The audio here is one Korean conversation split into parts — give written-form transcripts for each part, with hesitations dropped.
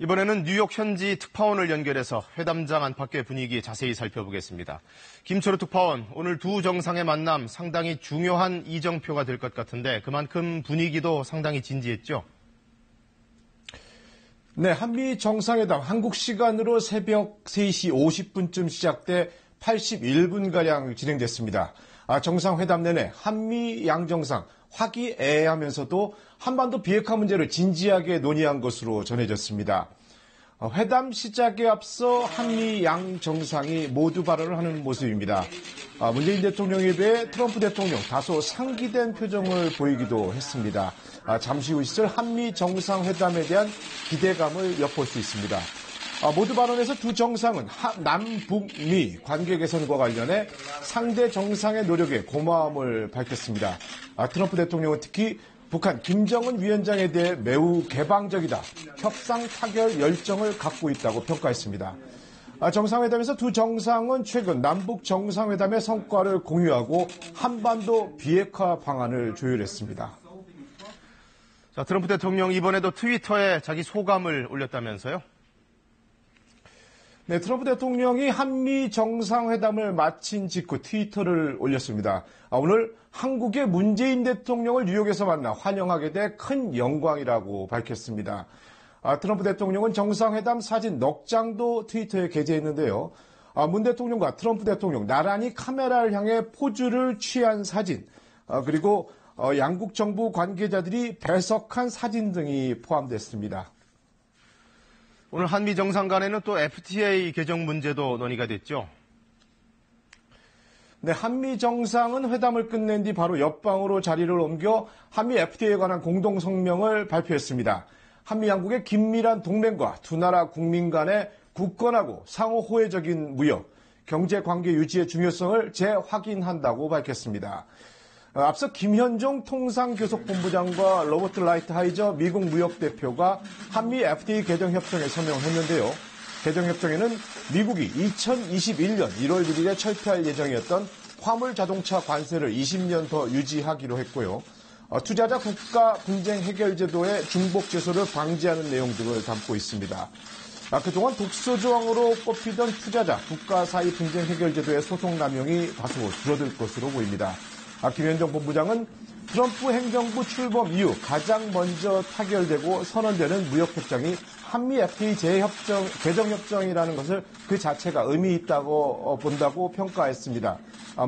이번에는 뉴욕 현지 특파원을 연결해서 회담장 안팎의 분위기 자세히 살펴보겠습니다. 김철우 특파원, 오늘 두 정상의 만남 상당히 중요한 이정표가 될 것 같은데 그만큼 분위기도 상당히 진지했죠? 네, 한미 정상회담 한국 시간으로 새벽 3시 50분쯤 시작돼 81분가량 진행됐습니다. 정상회담 내내 한미 양정상 화기애애하면서도 한반도 비핵화 문제를 진지하게 논의한 것으로 전해졌습니다. 회담 시작에 앞서 한미 양 정상이 모두 발언을 하는 모습입니다. 문재인 대통령에 비해 트럼프 대통령 다소 상기된 표정을 보이기도 했습니다. 잠시 후 있을 한미 정상회담에 대한 기대감을 엿볼 수 있습니다. 모두 발언에서 두 정상은 남북미 관계 개선과 관련해 상대 정상의 노력에 고마움을 밝혔습니다. 트럼프 대통령은 특히 북한 김정은 위원장에 대해 매우 개방적이다, 협상 타결 열정을 갖고 있다고 평가했습니다. 정상회담에서 두 정상은 최근 남북 정상회담의 성과를 공유하고 한반도 비핵화 방안을 조율했습니다. 자, 트럼프 대통령 이번에도 트위터에 자기 소감을 올렸다면서요? 네, 트럼프 대통령이 한미 정상회담을 마친 직후 트위터를 올렸습니다. 오늘 한국의 문재인 대통령을 뉴욕에서 만나 환영하게 돼 큰 영광이라고 밝혔습니다. 트럼프 대통령은 정상회담 사진 넉 장도 트위터에 게재했는데요. 문 대통령과 트럼프 대통령 나란히 카메라를 향해 포즈를 취한 사진, 그리고 양국 정부 관계자들이 배석한 사진 등이 포함됐습니다. 오늘 한미 정상 간에는 또 FTA 개정 문제도 논의가 됐죠? 네, 한미 정상은 회담을 끝낸 뒤 바로 옆방으로 자리를 옮겨 한미 FTA에 관한 공동 성명을 발표했습니다. 한미 양국의 긴밀한 동맹과 두 나라 국민 간의 굳건하고 상호 호혜적인 무역, 경제 관계 유지의 중요성을 재확인한다고 밝혔습니다. 앞서 김현종 통상교섭본부장과 로버트 라이트하이저 미국 무역대표가 한미 FTA 개정협정에 서명했는데요. 개정협정에는 미국이 2021년 1월 1일에 철폐할 예정이었던 화물 자동차 관세를 20년 더 유지하기로 했고요. 투자자 국가 분쟁 해결 제도의 중복 제소를 방지하는 내용 등을 담고 있습니다. 그동안 독소 조항으로 꼽히던 투자자 국가 사이 분쟁 해결 제도의 소송 남용이 다소 줄어들 것으로 보입니다. 김현종 본부장은 트럼프 행정부 출범 이후 가장 먼저 타결되고 선언되는 무역협정이 한미 FTA 개정협정이라는 것을 그 자체가 의미 있다고 본다고 평가했습니다.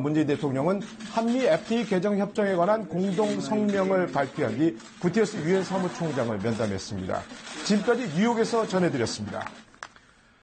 문재인 대통령은 한미 FTA 개정협정에 관한 공동 성명을 발표한 뒤 구테러스 유엔 사무총장을 면담했습니다. 지금까지 뉴욕에서 전해드렸습니다.